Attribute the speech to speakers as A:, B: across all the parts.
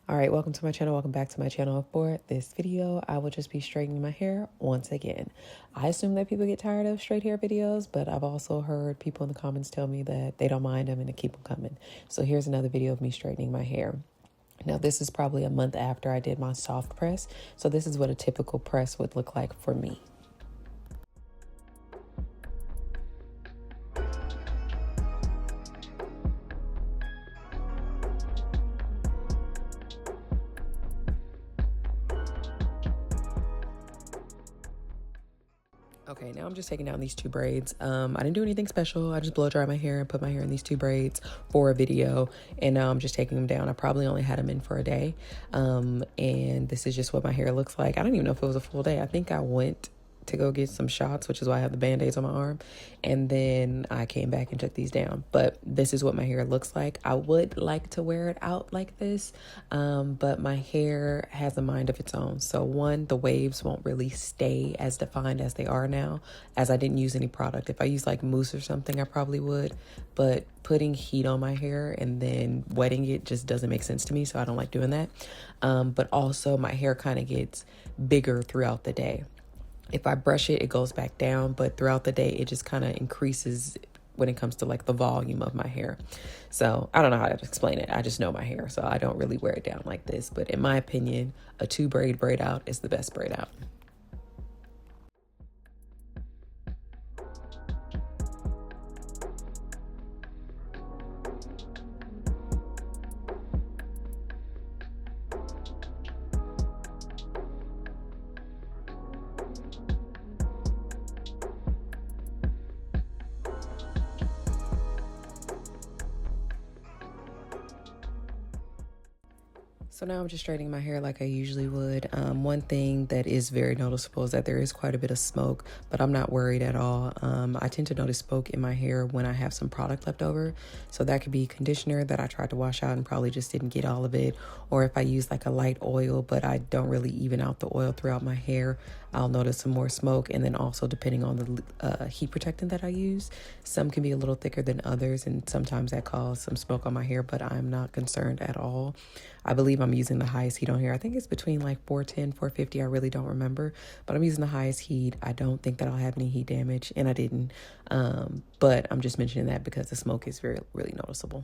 A: All right, welcome to my channel. Welcome back to my channel. For this video, I will just be straightening my hair once again. I assume that people get tired of straight hair videos, but I've also heard people in the comments tell me that they don't mind them and to keep them coming. So here's another video of me straightening my hair. Now, this is probably a month after I did my soft press. So this is what a typical press would look like for me. Okay, now I'm just taking down these two braids. I didn't do anything special. I just blow dry my hair and put my hair in these two braids for a video. And now I'm just taking them down. I probably only had them in for a day. And this is just what my hair looks like. I don't even know if it was a full day. I think I went to go get some shots, which is why I have the band-aids on my arm, and then I came back and took these down. But this is what my hair looks like. I would like to wear it out like this, but my hair has a mind of its own. So one, the waves won't really stay as defined as they are now, as I didn't use any product. If I used like mousse or something, I probably would, but putting heat on my hair and then wetting it just doesn't make sense to me, so I don't like doing that. But also my hair kind of gets bigger throughout the day. If I brush it, it goes back down, but throughout the day, it just kind of increases when it comes to like the volume of my hair. So I don't know how to explain it. I just know my hair, so I don't really wear it down like this. But in my opinion, a 2-braid braid out is the best braid out. So now I'm just straightening my hair like I usually would. One thing that is very noticeable is that there is quite a bit of smoke, but I'm not worried at all. I tend to notice smoke in my hair when I have some product left over. So that could be conditioner that I tried to wash out and probably just didn't get all of it. Or if I use like a light oil, but I don't really even out the oil throughout my hair, I'll notice some more smoke. And then also depending on the heat protectant that I use, some can be a little thicker than others. And sometimes that causes some smoke on my hair, but I'm not concerned at all. I believe I'm using the highest heat on here. I think it's between like 410, 450. I really don't remember, but I'm using the highest heat. I don't think that I'll have any heat damage, and I didn't. But I'm just mentioning that because the smoke is really noticeable.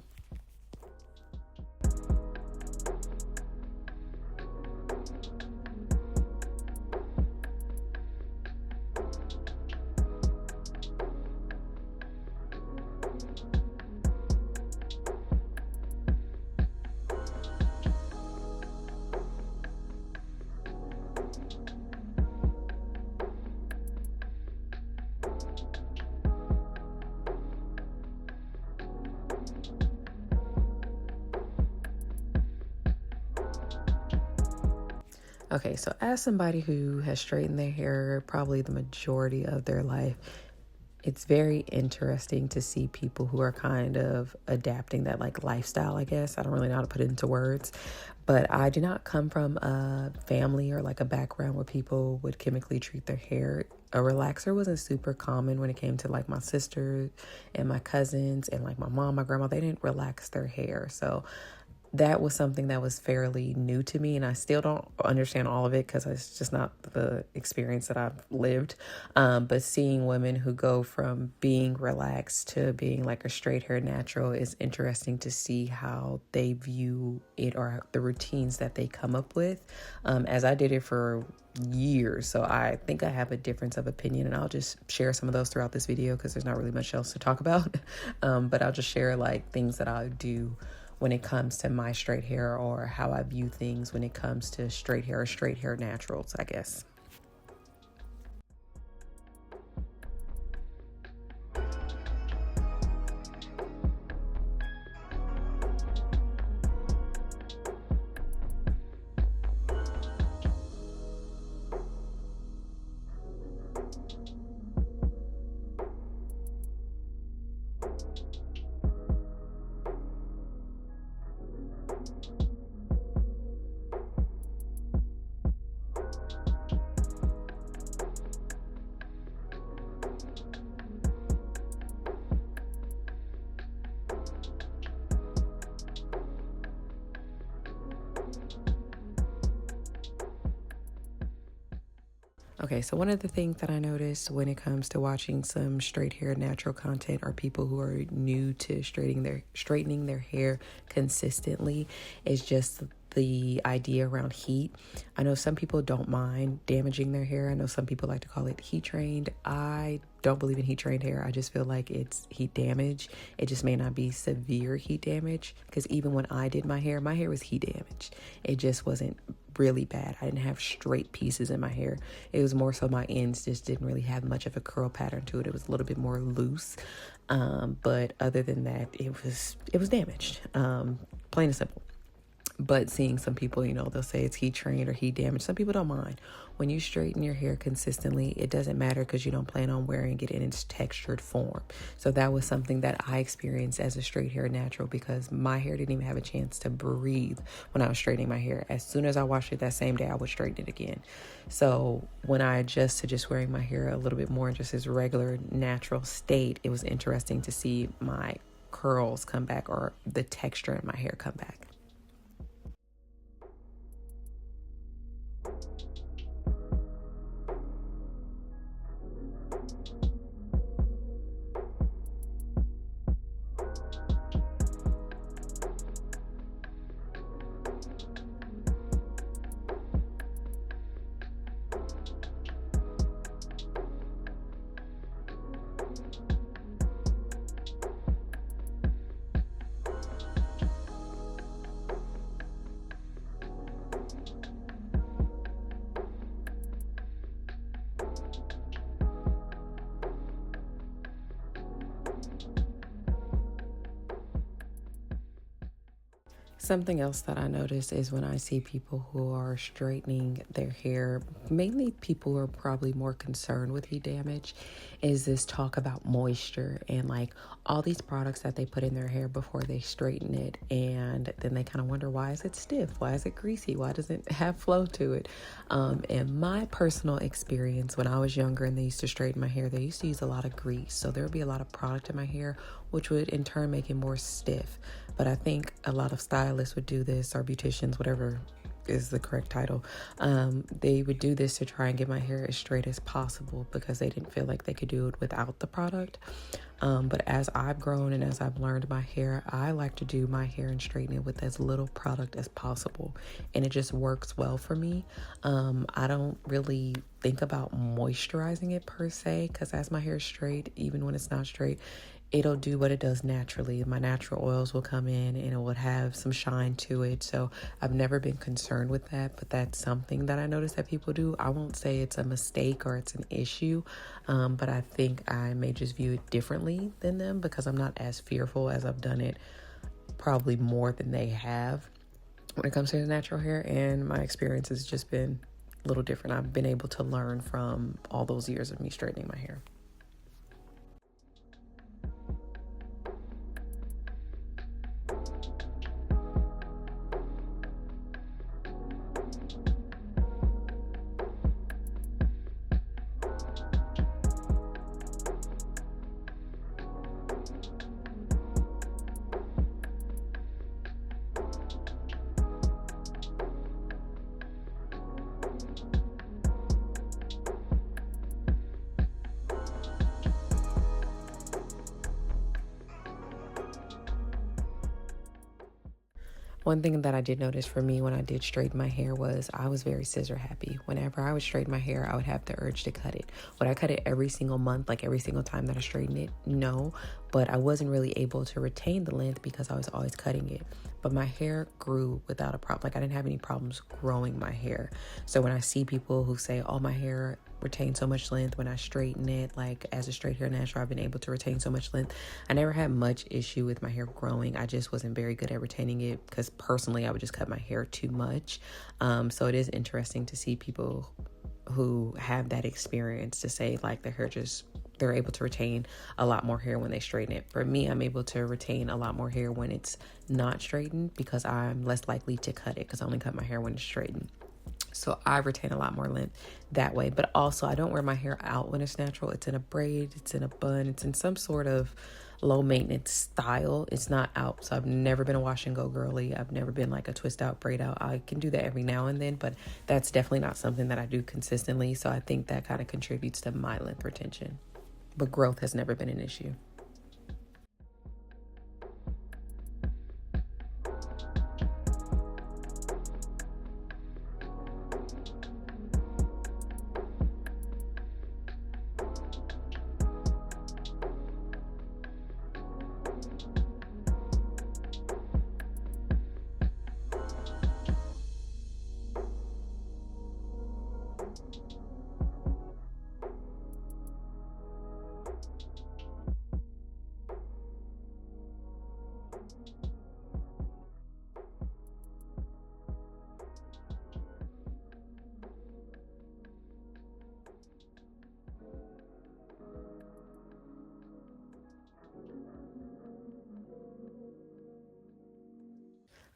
A: Okay, so as somebody who has straightened their hair probably the majority of their life, it's very interesting to see people who are kind of adapting that like lifestyle, I guess. I don't really know how to put it into words, but I do not come from a family or like a background where people would chemically treat their hair. A relaxer wasn't super common when it came to like my sisters and my cousins and like my mom, my grandma. They didn't relax their hair. So that was something that was fairly new to me, and I still don't understand all of it because it's just not the experience that I've lived. But seeing women who go from being relaxed to being like a straight hair natural is interesting to see how they view it or the routines that they come up with, as I did it for years. So I think I have a difference of opinion, and I'll just share some of those throughout this video because there's not really much else to talk about. But I'll just share like things that I do when it comes to my straight hair, or how I view things when it comes to straight hair or straight hair naturals, I guess. Okay, so one of the things that I noticed when it comes to watching some straight hair natural content are people who are new to straightening their hair consistently is just the idea around heat. I know some people don't mind damaging their hair. I know some people like to call it heat trained. I don't believe in heat trained hair. I just feel like it's heat damage. It just may not be severe heat damage, because even when I did my hair was heat damaged. It just wasn't really bad. I didn't have straight pieces in my hair. It was more so my ends just didn't really have much of a curl pattern to it. It was a little bit more loose. But other than that, it was damaged. Plain and simple. But seeing some people, they'll say it's heat trained or heat damaged. Some people don't mind. When you straighten your hair consistently, it doesn't matter because you don't plan on wearing it in its textured form. So that was something that I experienced as a straight hair natural, because my hair didn't even have a chance to breathe when I was straightening my hair. As soon as I washed it that same day, I would straighten it again. So when I adjust to just wearing my hair a little bit more in just its regular natural state, it was interesting to see my curls come back, or the texture in my hair come back. Something else that I notice is when I see people who are straightening their hair, mainly people who are probably more concerned with heat damage, is this talk about moisture and like all these products that they put in their hair before they straighten it. And then they kind of wonder, why is it stiff? Why is it greasy? Why doesn't it have flow to it? In my personal experience, when I was younger and they used to straighten my hair, they used to use a lot of grease. So there would be a lot of product in my hair, which would in turn make it more stiff. But I think a lot of stylists would do this, or beauticians, whatever is the correct title. They would do this to try and get my hair as straight as possible, because they didn't feel like they could do it without the product. But as I've grown and as I've learned my hair, I like to do my hair and straighten it with as little product as possible. And it just works well for me. I don't really think about moisturizing it per se, because as my hair is straight, even when it's not straight, it'll do what it does naturally. My natural oils will come in and it will have some shine to it. So I've never been concerned with that, but that's something that I notice that people do. I won't say it's a mistake or it's an issue, but I think I may just view it differently than them, because I'm not as fearful, as I've done it probably more than they have when it comes to the natural hair. And my experience has just been a little different. I've been able to learn from all those years of me straightening my hair. One thing that I did notice for me when I did straighten my hair was I was very scissor happy. Whenever I would straighten my hair, I would have the urge to cut it. Would I cut it every single month, like every single time that I straighten it? No, but I wasn't really able to retain the length because I was always cutting it. But my hair grew without a problem. Like I didn't have any problems growing my hair. So when I see people who say, oh, my hair retains so much length when I straighten it, like as a straight hair natural, I've been able to retain so much length. I never had much issue with my hair growing. I just wasn't very good at retaining it because personally I would just cut my hair too much. So it is interesting to see people who have that experience to say like their hair just, they're able to retain a lot more hair when they straighten it. For me, I'm able to retain a lot more hair when it's not straightened because I'm less likely to cut it because I only cut my hair when it's straightened. So I retain a lot more length that way. But also I don't wear my hair out when it's natural. It's in a braid, it's in a bun, it's in some sort of low maintenance style. It's not out. So I've never been a wash and go girly. I've never been like a twist out, braid out. I can do that every now and then, but that's definitely not something that I do consistently. So I think that kind of contributes to my length retention. But growth has never been an issue.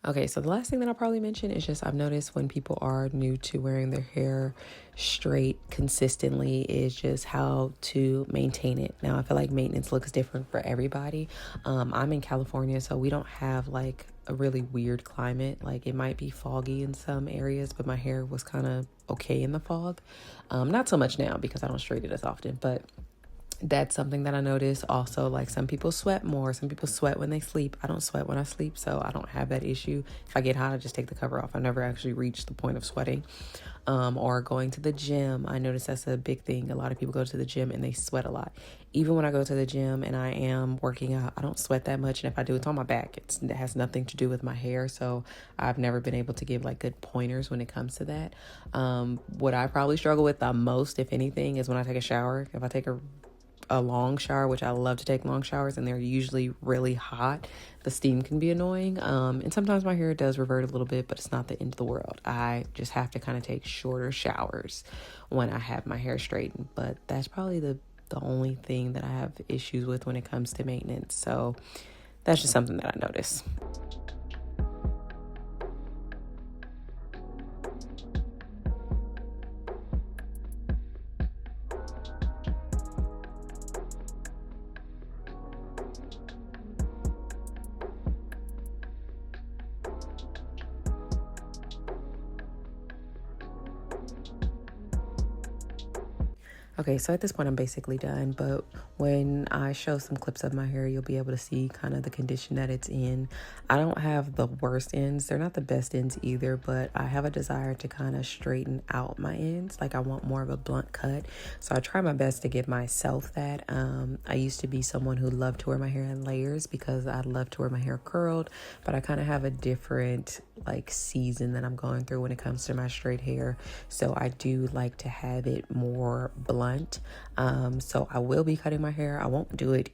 A: Okay, so the last thing that I'll probably mention is just I've noticed when people are new to wearing their hair straight consistently is just how to maintain it. Now, I feel like maintenance looks different for everybody. I'm in California, so we don't have like a really weird climate. Like it might be foggy in some areas, but my hair was kind of okay in the fog. Not so much now because I don't straighten it as often, but that's something that I notice. Also, like some people sweat more. Some people sweat when they sleep. I don't sweat when I sleep, so I don't have that issue. If I get hot, I just take the cover off. I never actually reached the point of sweating. Or going to the gym. I notice that's a big thing. A lot of people go to the gym and they sweat a lot. Even when I go to the gym and I am working out, I don't sweat that much. And if I do, it's on my back. It has nothing to do with my hair. So I've never been able to give like good pointers when it comes to that. What I probably struggle with the most, if anything, is when I take a shower. If I take a long shower, which I love to take long showers, and they're usually really hot, the steam can be annoying. And sometimes my hair does revert a little bit, but it's not the end of the world. I just have to kind of take shorter showers when I have my hair straightened. But that's probably the only thing that I have issues with when it comes to maintenance. So that's just something that I notice. Okay, so at this point, I'm basically done, but when I show some clips of my hair, you'll be able to see kind of the condition that it's in. I don't have the worst ends. They're not the best ends either, but I have a desire to kind of straighten out my ends. Like I want more of a blunt cut. So I try my best to give myself that. I used to be someone who loved to wear my hair in layers because I love to wear my hair curled, but I kind of have a different like season that I'm going through when it comes to my straight hair. So I do like to have it more blunt. So I will be cutting my hair. I won't do it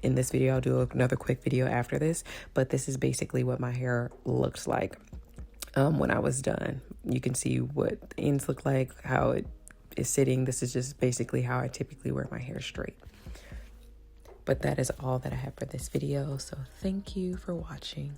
A: in this video. I'll do another quick video after this, but this is basically what my hair looks like when I was done. You can see what the ends look like, how it is sitting. This is just basically how I typically wear my hair straight. But that is all that I have for this video. So thank you for watching.